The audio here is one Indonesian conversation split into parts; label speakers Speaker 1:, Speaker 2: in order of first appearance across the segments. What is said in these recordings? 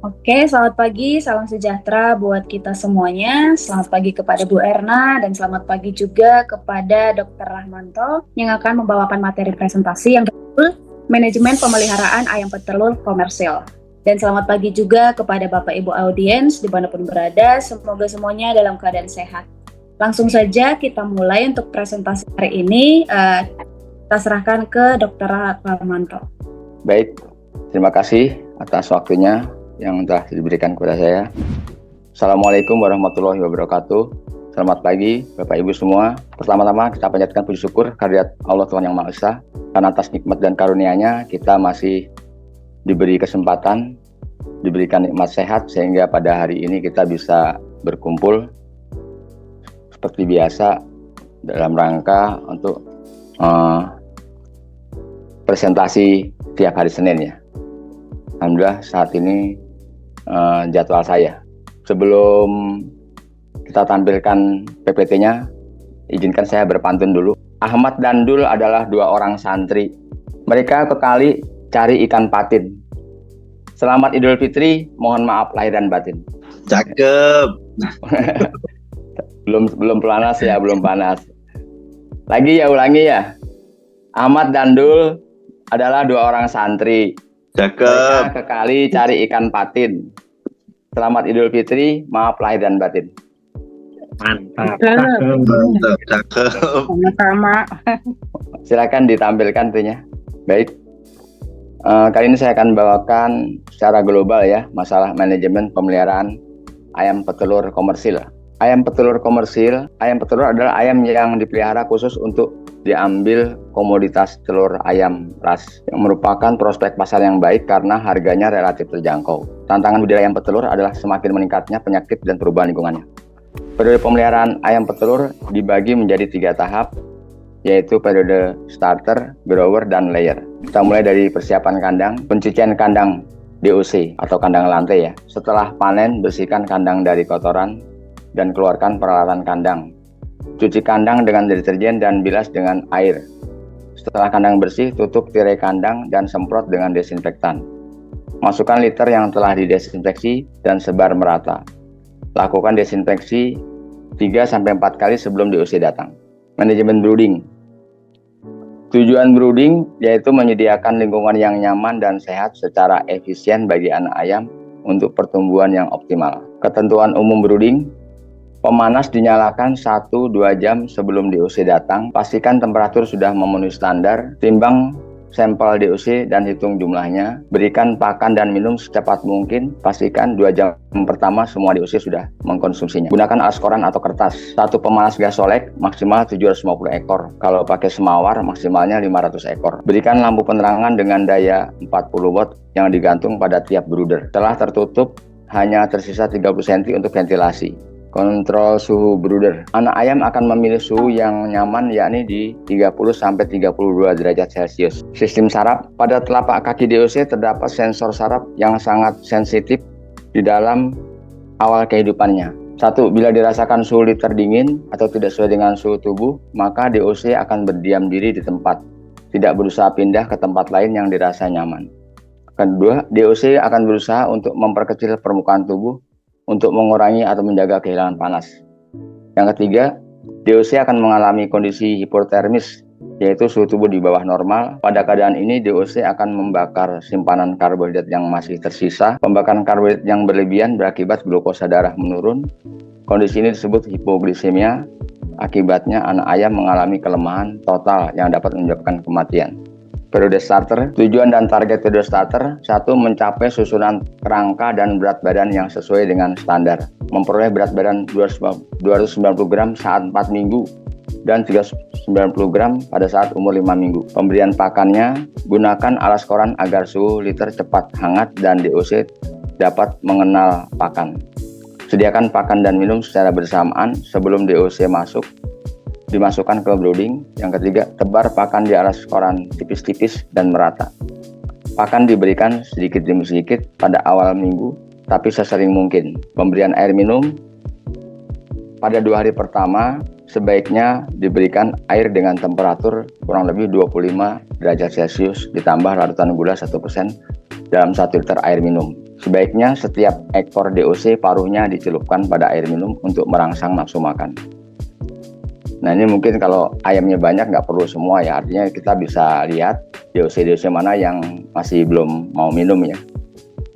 Speaker 1: Oke, selamat pagi, salam sejahtera buat kita semuanya. Selamat pagi kepada Bu Erna dan selamat pagi juga kepada Dr. Rahmanto yang akan membawakan materi presentasi yang berjudul Manajemen Pemeliharaan Ayam Petelur Komersil. Dan selamat pagi juga kepada Bapak Ibu audiens dimanapun berada, semoga semuanya dalam keadaan sehat. Langsung saja kita mulai untuk presentasi hari ini. Kita serahkan ke Dr. Rahmanto.
Speaker 2: Baik, terima kasih atas waktunya yang telah diberikan kepada saya. Assalamualaikum warahmatullahi wabarakatuh. Selamat pagi Bapak Ibu semua. Pertama-tama kita panjatkan puji syukur kehadirat Allah Tuhan Yang Maha Esa, karena atas nikmat dan karunia-Nya kita masih diberi kesempatan, diberikan nikmat sehat sehingga pada hari ini kita bisa berkumpul seperti biasa dalam rangka untuk presentasi tiap hari Senin ya. Alhamdulillah saat ini jadwal saya. Sebelum kita tampilkan PPT-nya, izinkan saya berpantun dulu. Ahmad dan Dul adalah dua orang santri. Mereka ke kali cari ikan patin. Selamat Idul Fitri, mohon maaf lahir dan batin.
Speaker 3: Cakep.
Speaker 2: belum panas ya, belum panas. Lagi ya, ulangi ya. Ahmad dan Dul adalah dua orang santri.
Speaker 3: Cakep.
Speaker 2: Mereka ke kali cari ikan patin. Selamat Idul Fitri, maaf lahir dan batin.
Speaker 4: Mantap.
Speaker 3: Mantap, cakep.
Speaker 1: Sama-sama.
Speaker 2: Silakan ditampilkan itunya. Baik. Kali ini saya akan bawakan secara global ya masalah manajemen pemeliharaan ayam petelur komersil. Ayam petelur komersil, ayam petelur adalah ayam yang dipelihara khusus untuk diambil komoditas telur ayam ras yang merupakan prospek pasar yang baik karena harganya relatif terjangkau. Tantangan budidaya ayam petelur adalah semakin meningkatnya penyakit dan perubahan lingkungannya. Periode pemeliharaan ayam petelur dibagi menjadi 3 tahap, yaitu periode starter, grower, dan layer. Kita mulai dari persiapan kandang, pencucian kandang DOC atau kandang lantai ya. Setelah panen, bersihkan kandang dari kotoran dan keluarkan peralatan kandang. Cuci kandang dengan deterjen dan bilas dengan air. Setelah kandang bersih, tutup tirai kandang dan semprot dengan desinfektan. Masukkan liter yang telah didesinfeksi dan sebar merata. Lakukan desinfeksi 3-4 kali sebelum DOC datang. Manajemen brooding. Tujuan brooding yaitu menyediakan lingkungan yang nyaman dan sehat secara efisien bagi anak ayam untuk pertumbuhan yang optimal. Ketentuan umum brooding. Pemanas dinyalakan 1-2 jam sebelum DOC datang. Pastikan temperatur sudah memenuhi standar. Timbang sampel DOC dan hitung jumlahnya. Berikan pakan dan minum secepat mungkin. Pastikan 2 jam pertama semua DOC sudah mengkonsumsinya. Gunakan alas koran atau kertas. Satu pemanas gas solek maksimal 750 ekor. Kalau pakai semawar maksimalnya 500 ekor. Berikan lampu penerangan dengan daya 40 watt yang digantung pada tiap brooder. Setelah tertutup, hanya tersisa 30 cm untuk ventilasi. Kontrol suhu brooder. Anak ayam akan memilih suhu yang nyaman yakni di 30-32 derajat Celcius. Sistem saraf. Pada telapak kaki DOC terdapat sensor saraf yang sangat sensitif di dalam awal kehidupannya. 1. Bila dirasakan suhu liter dingin atau tidak sesuai dengan suhu tubuh, maka DOC akan berdiam diri di tempat, tidak berusaha pindah ke tempat lain yang dirasa nyaman. Kedua, DOC akan berusaha untuk memperkecil permukaan tubuh untuk mengurangi atau menjaga kehilangan panas. Yang ketiga, DOC akan mengalami kondisi hipotermis, yaitu suhu tubuh di bawah normal. Pada keadaan ini, DOC akan membakar simpanan karbohidrat yang masih tersisa. Pembakaran karbohidrat yang berlebihan berakibat glukosa darah menurun. Kondisi ini disebut hipogliksemia. Akibatnya, anak ayam mengalami kelemahan total yang dapat menyebabkan kematian. Periode starter. Tujuan dan target periode starter. 1. Mencapai susunan kerangka dan berat badan yang sesuai dengan standar. Memperoleh berat badan 290 gram saat 4 minggu dan 390 gram pada saat umur 5 minggu. Pemberian pakannya, gunakan alas koran agar suhu liter cepat hangat dan DOC dapat mengenal pakan. Sediakan pakan dan minum secara bersamaan sebelum DOC masuk. Dimasukkan ke brooding. Yang ketiga, tebar pakan di alas koran tipis-tipis dan merata. Pakan diberikan sedikit demi sedikit pada awal minggu, tapi sesering mungkin. Pemberian air minum pada 2 hari pertama sebaiknya diberikan air dengan temperatur kurang lebih 25 derajat Celcius ditambah larutan gula 1% dalam 1 liter air minum. Sebaiknya setiap ekor DOC paruhnya dicelupkan pada air minum untuk merangsang nafsu makan. Nah ini mungkin kalau ayamnya banyak nggak perlu semua ya, artinya kita bisa lihat DOC-DOC mana yang masih belum mau minum ya.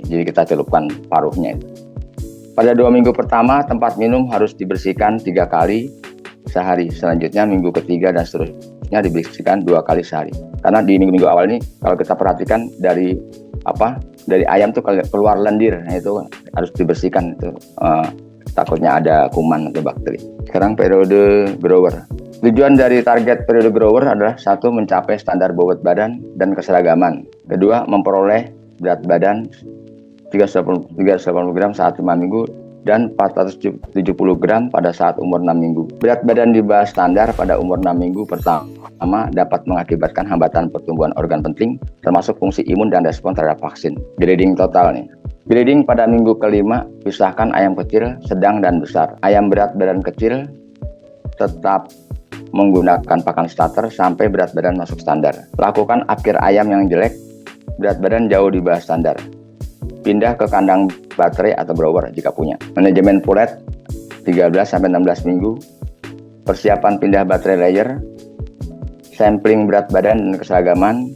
Speaker 2: Jadi kita celupkan paruhnya itu. Pada 2 minggu pertama tempat minum harus dibersihkan 3 kali sehari. Selanjutnya minggu ketiga dan seterusnya dibersihkan 2 kali sehari. Karena di minggu-minggu awal ini kalau kita perhatikan dari ayam tuh keluar lendir, nah itu harus dibersihkan itu. Takutnya ada kuman atau bakteri. Sekarang periode grower. Tujuan dari target periode grower adalah 1. Mencapai standar bobot badan dan keseragaman. 2. Memperoleh berat badan 380 gram saat 5 minggu dan 470 gram pada saat umur 6 minggu. Berat badan di bawah standar pada umur 6 minggu pertama dapat mengakibatkan hambatan pertumbuhan organ penting termasuk fungsi imun dan respon terhadap vaksin. Breeding total nih. Breeding pada minggu kelima, pisahkan ayam kecil, sedang, dan besar. Ayam berat badan kecil tetap menggunakan pakan starter sampai berat badan masuk standar. Lakukan akhir ayam yang jelek, berat badan jauh di bawah standar. Pindah ke kandang baterai atau grower jika punya. Manajemen pulet 13-16 minggu. Persiapan pindah baterai layer. Sampling berat badan dan keseragaman.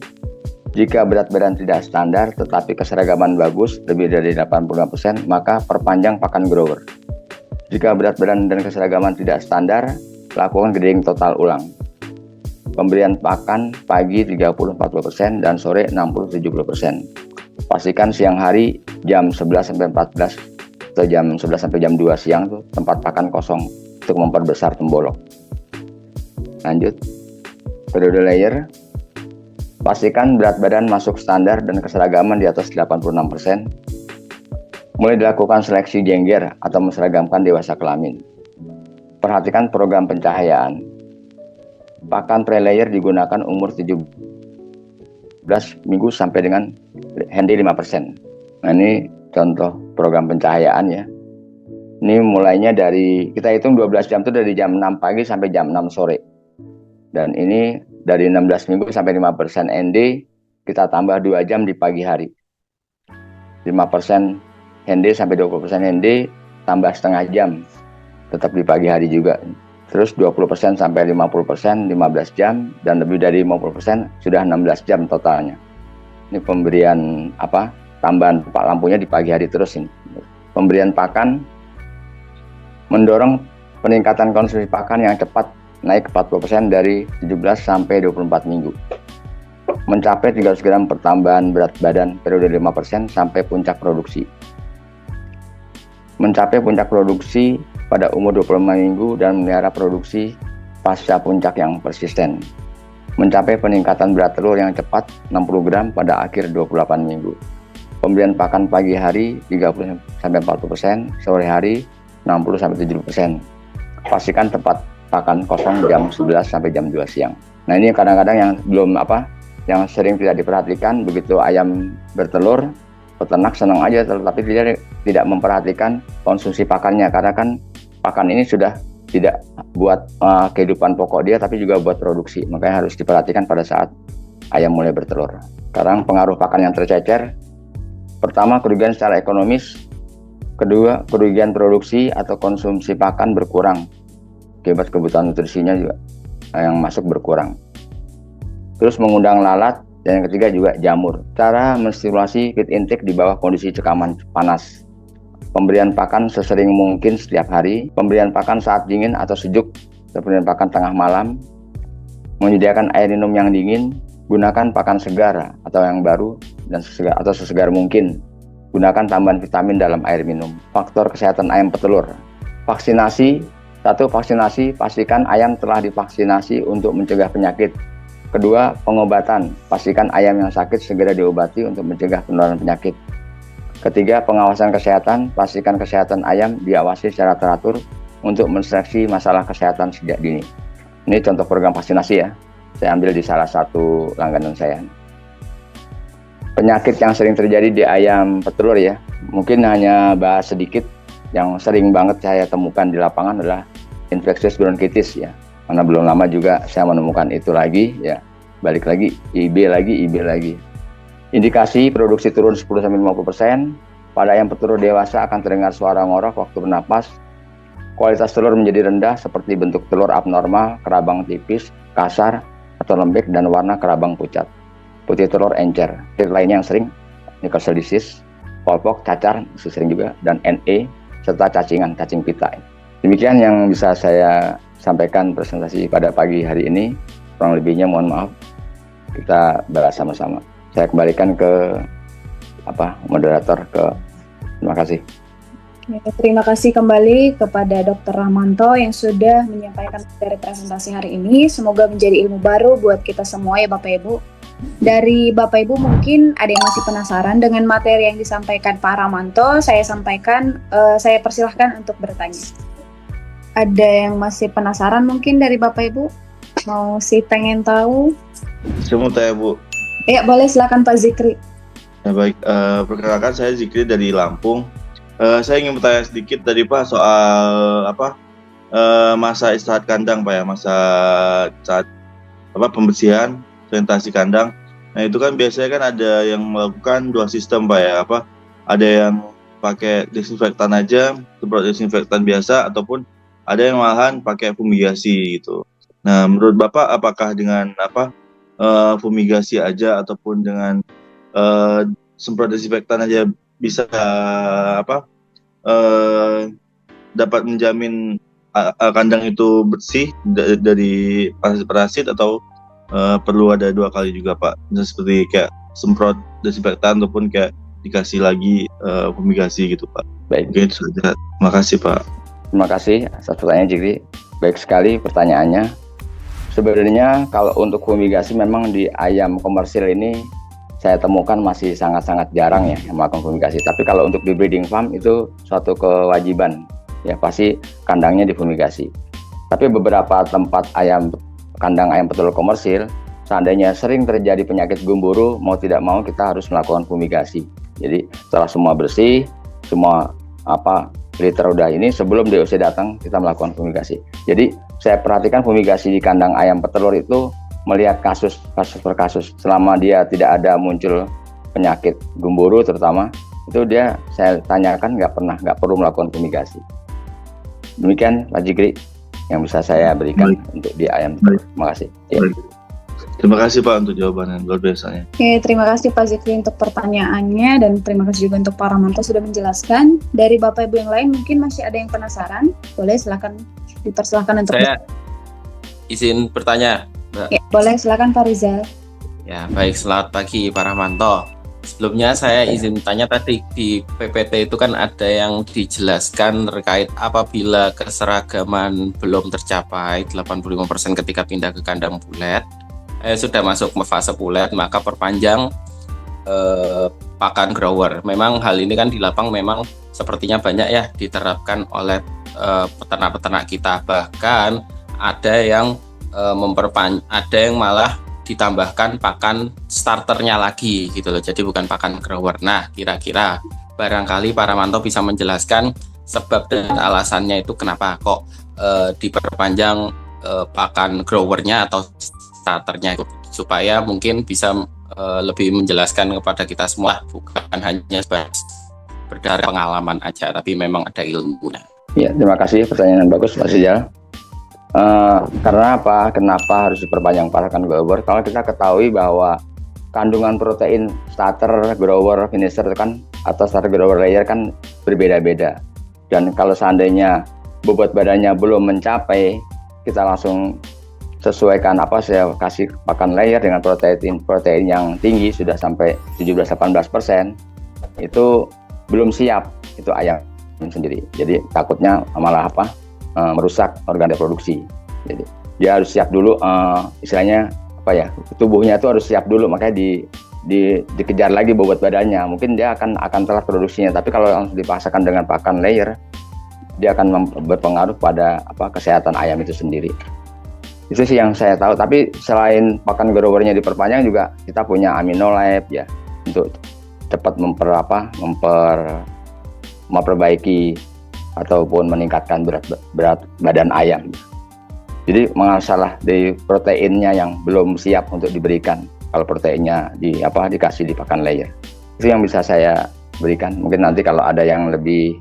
Speaker 2: Jika berat badan tidak standar tetapi keseragaman bagus lebih dari 85%, maka perpanjang pakan grower. Jika berat badan dan keseragaman tidak standar, lakukan grading total ulang. Pemberian pakan pagi 30-40% dan sore 60-70%. Pastikan siang hari jam 11-14 atau jam 11 sampai jam 2 siang tuh tempat pakan kosong untuk memperbesar tembolok. Lanjut. Periode layer. Pastikan berat badan masuk standar dan keseragaman di atas 86%. Mulai dilakukan seleksi jengger atau menseragamkan dewasa kelamin. Perhatikan program pencahayaan. Pakan pre-layer digunakan umur 17 minggu sampai dengan handy 5%. Nah ini contoh program pencahayaan ya. Ini mulainya dari, kita hitung 12 jam itu dari jam 6 pagi sampai jam 6 sore. Dan ini dari 16 minggu sampai 5% ND, kita tambah 2 jam di pagi hari. 5% ND sampai 20% ND, tambah setengah jam, tetap di pagi hari juga. Terus 20% sampai 50%, 15 jam, dan lebih dari 50% sudah 16 jam totalnya. Ini pemberian tambahan lampunya di pagi hari terus ini. Pemberian pakan mendorong peningkatan konsumsi pakan yang cepat naik 40% dari 17 sampai 24 minggu. Mencapai 300 gram pertambahan berat badan periode 5% sampai puncak produksi. Mencapai puncak produksi pada umur 25 minggu dan memelihara produksi pasca puncak yang persisten. Mencapai peningkatan berat telur yang cepat 60 gram pada akhir 28 minggu. Pemberian pakan pagi hari 30-40%, sore hari 60-70%. Pastikan tempat pakan kosong jam 11 sampai jam 2 siang. Nah ini kadang-kadang yang belum yang sering tidak diperhatikan, begitu ayam bertelur, peternak senang aja tapi tidak memperhatikan konsumsi pakannya, karena kan pakan ini sudah tidak buat kehidupan pokok dia tapi juga buat produksi, makanya harus diperhatikan pada saat ayam mulai bertelur. Sekarang pengaruh pakan yang tercecer. Pertama, kerugian secara ekonomis. Kedua, kerugian produksi atau konsumsi pakan berkurang akibat kebutuhan nutrisinya juga yang masuk berkurang. Terus mengundang lalat, dan yang ketiga juga jamur. Cara menstimulasi feed intake di bawah kondisi cekaman panas. Pemberian pakan sesering mungkin setiap hari, pemberian pakan saat dingin atau sejuk, pemberian pakan tengah malam, menyediakan air minum yang dingin, gunakan pakan segar atau yang baru dan sesegar mungkin. Gunakan tambahan vitamin dalam air minum. Faktor kesehatan ayam petelur. Vaksinasi. 1. Vaksinasi, pastikan ayam telah divaksinasi untuk mencegah penyakit. Kedua, pengobatan, pastikan ayam yang sakit segera diobati untuk mencegah penularan penyakit. Ketiga, pengawasan kesehatan, pastikan kesehatan ayam diawasi secara teratur untuk menseleksi masalah kesehatan sejak dini. Ini contoh program vaksinasi ya, saya ambil di salah satu langganan saya. Penyakit yang sering terjadi di ayam petelur ya, mungkin hanya bahas sedikit. Yang sering banget saya temukan di lapangan adalah infeksius bronkitis ya. Karena belum lama juga saya menemukan itu lagi ya. Balik lagi IB lagi. Indikasi produksi turun 10-50%, Pada ayam petelur dewasa akan terdengar suara ngorok waktu bernapas. Kualitas telur menjadi rendah seperti bentuk telur abnormal, kerabang tipis, kasar, atau lembek, dan warna kerabang pucat. Putih telur encer. Penyakit lainnya yang sering, Newcastle disease, polpok, cacar, sering juga, dan NE, serta cacing pita. Demikian yang bisa saya sampaikan presentasi pada pagi hari ini. Kurang lebihnya mohon maaf. Kita bahas sama-sama. Saya kembalikan ke moderator. Terima kasih.
Speaker 1: Terima kasih kembali kepada Dr. Rahmanto yang sudah menyampaikan materi presentasi hari ini. Semoga menjadi ilmu baru buat kita semua ya Bapak Ibu. Dari Bapak Ibu mungkin ada yang masih penasaran dengan materi yang disampaikan Pak Rahmanto. Saya persilahkan untuk bertanya. Ada yang masih penasaran mungkin dari Bapak Ibu? Mau pengen tahu?
Speaker 3: Saya mau tanya Bu.
Speaker 1: Ya boleh, silakan Pak Zikri.
Speaker 3: Ya, baik, perkenalkan saya Zikri dari Lampung. Saya ingin bertanya sedikit tadi Pak soal masa istirahat kandang Pak ya, masa saat pembersihan sanitasi kandang. Nah itu kan biasanya kan ada yang melakukan 2 sistem Pak ya, ada yang pakai desinfektan aja, semprot desinfektan biasa, ataupun ada yang malahan pakai fumigasi gitu. Nah menurut Bapak apakah dengan fumigasi aja ataupun dengan semprot desinfektan aja bisa dapat menjamin kandang itu bersih dari parasit-parasit, atau perlu ada 2 kali juga Pak, misalnya seperti kayak semprot desinfektan ataupun kayak dikasih lagi fumigasi gitu Pak.
Speaker 2: Baik.
Speaker 3: Oke, itu saja. Terima kasih Pak.
Speaker 2: Terima kasih atas pertanyaan Jikri. Baik sekali pertanyaannya. Sebenarnya kalau untuk fumigasi memang di ayam komersil ini saya temukan masih sangat-sangat jarang ya yang melakukan fumigasi. Tapi kalau untuk di breeding farm itu suatu kewajiban, ya pasti kandangnya difumigasi. Tapi beberapa tempat kandang ayam petelur komersil, seandainya sering terjadi penyakit gumburu, mau tidak mau kita harus melakukan fumigasi. Jadi setelah semua bersih, semua liter udah ini, sebelum DOC datang kita melakukan fumigasi. Jadi saya perhatikan fumigasi di kandang ayam petelur itu melihat kasus per kasus. Selama dia tidak ada muncul penyakit gumburu terutama, itu saya tanyakan nggak perlu melakukan fumigasi. Demikian Pak Jikri yang bisa saya berikan untuk di ayam. Terima kasih. Ya.
Speaker 3: Terima kasih Pak untuk jawabannya luar biasanya.
Speaker 1: Oke, terima kasih Pak Zikri untuk pertanyaannya, dan terima kasih juga untuk Pak Rahmanto sudah menjelaskan. Dari Bapak Ibu yang lain mungkin masih ada yang penasaran, boleh dipersilakan untuk
Speaker 5: saya izin bertanya.
Speaker 1: Ya, boleh, silakan Pak Rizal.
Speaker 5: Ya, baik, selamat pagi Pak Rahmanto. Sebelumnya saya izin tanya, tadi di PPT itu kan ada yang dijelaskan terkait apabila keseragaman belum tercapai 85% ketika pindah ke kandang bulet, sudah masuk fase bulet, maka perpanjang pakan grower. Memang hal ini kan di lapang memang sepertinya banyak ya diterapkan oleh peternak-peternak kita. Bahkan ada yang ada yang malah ditambahkan pakan starternya lagi gitu loh, jadi bukan pakan grower. Nah, kira-kira barangkali Pak Rahmanto bisa menjelaskan sebab dan alasannya itu kenapa kok diperpanjang pakan growernya atau starternya, supaya mungkin bisa lebih menjelaskan kepada kita semua, bukan hanya berdasarkan pengalaman aja, tapi memang ada ilmunya.
Speaker 2: Ya, terima kasih, pertanyaan bagus Pak Sijal. Karena apa? Kenapa harus diperpanjang pakan grower? Kalau kita ketahui bahwa kandungan protein starter, grower, finisher kan, atau starter, grower, layer kan berbeda-beda. Dan kalau seandainya bobot badannya belum mencapai, kita langsung sesuaikan saya kasih pakan layer dengan protein yang tinggi, sudah sampai 17-18%, itu belum siap, itu ayam sendiri. Jadi takutnya malah merusak organ reproduksi. Jadi dia harus siap dulu, istilahnya tubuhnya itu harus siap dulu, makanya dikejar lagi bobot badannya. Mungkin dia akan telat produksinya, tapi kalau langsung dipaksakan dengan pakan layer, dia akan berpengaruh pada kesehatan ayam itu sendiri. Itu sih yang saya tahu. Tapi selain pakan growernya diperpanjang, juga kita punya Aminolab ya, untuk cepat memperbaiki ataupun meningkatkan berat badan ayam. Jadi masalah di proteinnya yang belum siap untuk diberikan kalau proteinnya dikasih di pakan layer. Itu yang bisa saya berikan. Mungkin nanti kalau ada yang lebih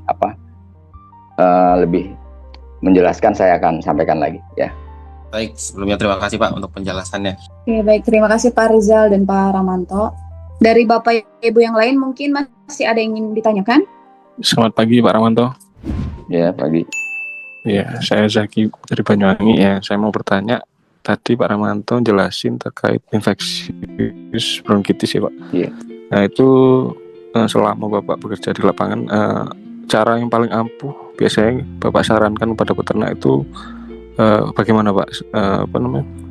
Speaker 2: lebih menjelaskan saya akan sampaikan lagi ya.
Speaker 5: Baik, sebelumnya terima kasih Pak untuk penjelasannya.
Speaker 1: Oke, baik. Terima kasih Pak Rizal dan Pak Rahmanto. Dari Bapak Ibu yang lain mungkin masih ada yang ingin ditanyakan?
Speaker 6: Selamat pagi Pak Rahmanto.
Speaker 2: Ya, pagi.
Speaker 6: Ya, saya Zaki dari Banyuwangi ya. Saya mau bertanya, tadi Pak Rahmanto jelasin terkait infeksius bronkitis ya Pak.
Speaker 2: Iya.
Speaker 6: Nah itu selama Bapak bekerja di lapangan, cara yang paling ampuh biasanya Bapak sarankan kepada peternak itu bagaimana Pak?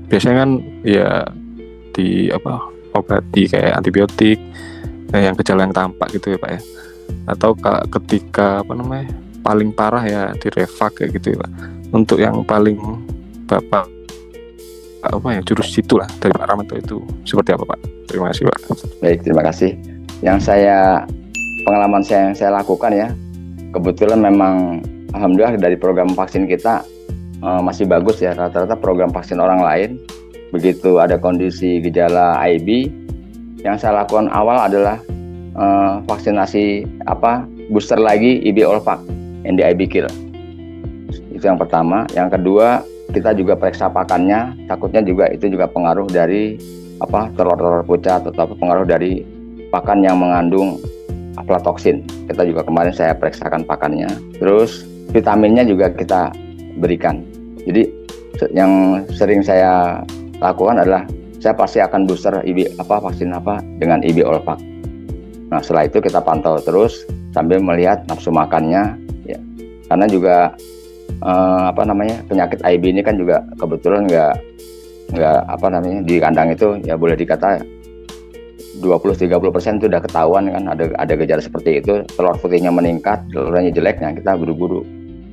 Speaker 6: Biasanya kan ya obati kayak antibiotik, yang gejala yang tampak gitu ya Pak ya. Atau ketika paling parah ya direfak kayak gitu ya Pak. Untuk yang paling Bapak jurus situ lah dari Pak Rahmanto itu seperti apa Pak? Terima kasih Pak.
Speaker 2: Baik, terima kasih. Yang pengalaman yang saya lakukan ya, kebetulan memang alhamdulillah dari program vaksin kita masih bagus ya. Rata-rata program vaksin orang lain begitu ada kondisi gejala IB, yang saya lakukan awal adalah vaksinasi booster lagi IB Olvac, NDIB Kill. Itu yang pertama. Yang kedua, kita juga periksa pakannya, takutnya juga itu juga pengaruh dari telur-telur pucat atau pengaruh dari pakan yang mengandung aflatoksin. Kita juga kemarin saya periksakan pakannya. Terus vitaminnya juga kita berikan. Jadi yang sering saya lakukan adalah saya pasti akan booster vaksin dengan IB Olvac. Nah, setelah itu kita pantau terus sambil melihat nafsu makannya ya. Karena juga penyakit IB ini kan juga kebetulan nggak di kandang itu ya boleh dikata 20-30% itu udah ketahuan kan ada gejala seperti itu, telur putihnya meningkat, telurnya jelek, nah kita buru-buru.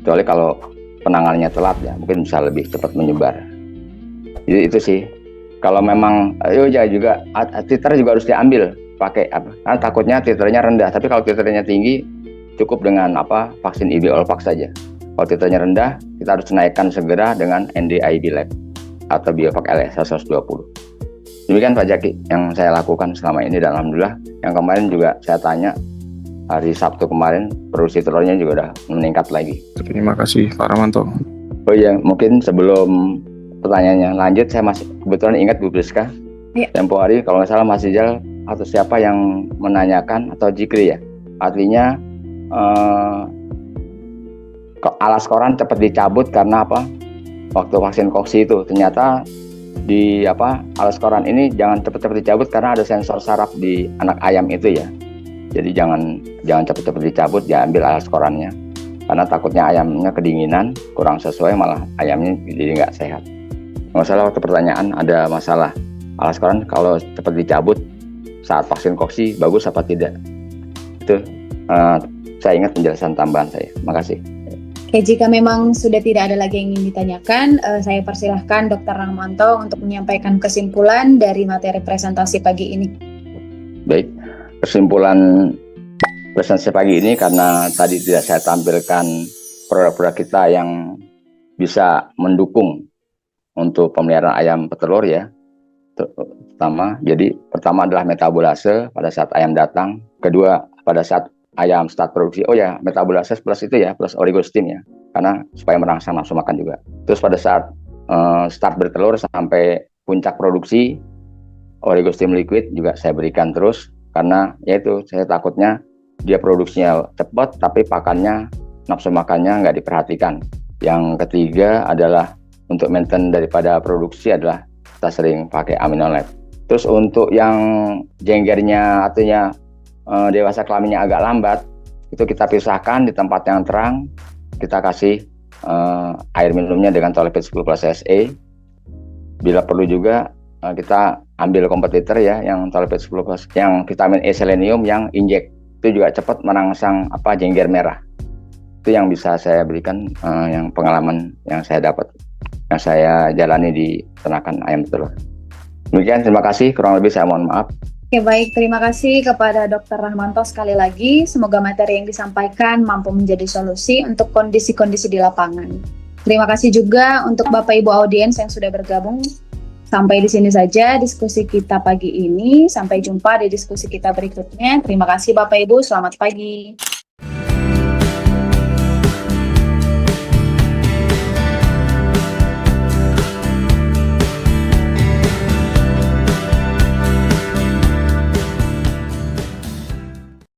Speaker 2: Kecuali kalau penanganannya telat ya mungkin bisa lebih cepat menyebar. Jadi itu sih. Kalau memang juga titer juga harus diambil pakai karena takutnya titernya rendah, tapi kalau titernya tinggi cukup dengan vaksin IB Olvac saja. Kalau titernya rendah, kita harus naikkan segera dengan NDIB Lab atau Biovac LS 120. Demikian Pak Jaki yang saya lakukan selama ini, dan alhamdulillah yang kemarin juga saya tanya hari Sabtu kemarin produksi telurnya juga udah meningkat lagi.
Speaker 6: Terima kasih Pak Rahmanto.
Speaker 2: Oh iya, mungkin sebelum pertanyaannya lanjut, saya masih kebetulan ingat Bu Priska.
Speaker 1: Ya.
Speaker 2: Tempo hari kalau nggak salah Mas Rizal atau siapa yang menanyakan atau Jikri ya, artinya alas koran cepat dicabut karena waktu vaksin koksi itu ternyata di alas koran ini jangan cepat-cepat dicabut karena ada sensor saraf di anak ayam itu ya. Jadi jangan cepat-cepat dicabut, diambil alas korannya karena takutnya ayamnya kedinginan, kurang sesuai, malah ayamnya jadi nggak sehat. Masalah waktu pertanyaan ada masalah alas koran kalau cepat dicabut saat vaksin koksi bagus apa tidak? Itu saya ingat penjelasan tambahan saya. Makasih.
Speaker 1: Oke, jika memang sudah tidak ada lagi yang ingin ditanyakan, saya persilahkan Dr. Rahmanto untuk menyampaikan kesimpulan dari materi presentasi pagi ini.
Speaker 2: Baik, kesimpulan presentasi pagi ini karena tadi tidak saya tampilkan produk-produk kita yang bisa mendukung untuk pemeliharaan ayam petelur ya. Pertama adalah metabolase pada saat ayam datang. Kedua, pada saat ayam start produksi, metabolase plus itu ya, plus oligostim ya, karena supaya merangsang nafsu makan juga. Terus pada saat start bertelur sampai puncak produksi, oligostim liquid juga saya berikan terus, karena yaitu saya takutnya dia produksinya cepat tapi pakannya, nafsu makannya nggak diperhatikan. Yang ketiga adalah untuk maintain daripada produksi adalah kita sering pakai aminolab. Terus untuk yang jenggernya artinya dewasa kelaminnya agak lambat, itu kita pisahkan di tempat yang terang, kita kasih air minumnya dengan Tolepit 10 plus SE. Bila perlu juga kita ambil kompetitor ya, yang Tolepit 10 plus, yang vitamin E selenium yang injek, itu juga cepat merangsang jengger merah. Itu yang bisa saya berikan, yang pengalaman yang saya dapat, yang saya jalani di peternakan ayam telur. Demikian, terima kasih, kurang lebih saya mohon maaf.
Speaker 1: Oke, baik, terima kasih kepada Dr. Rahmanto sekali lagi. Semoga materi yang disampaikan mampu menjadi solusi untuk kondisi-kondisi di lapangan. Terima kasih juga untuk Bapak Ibu audiens yang sudah bergabung. Sampai di sini saja diskusi kita pagi ini. Sampai jumpa di diskusi kita berikutnya. Terima kasih Bapak Ibu, selamat pagi.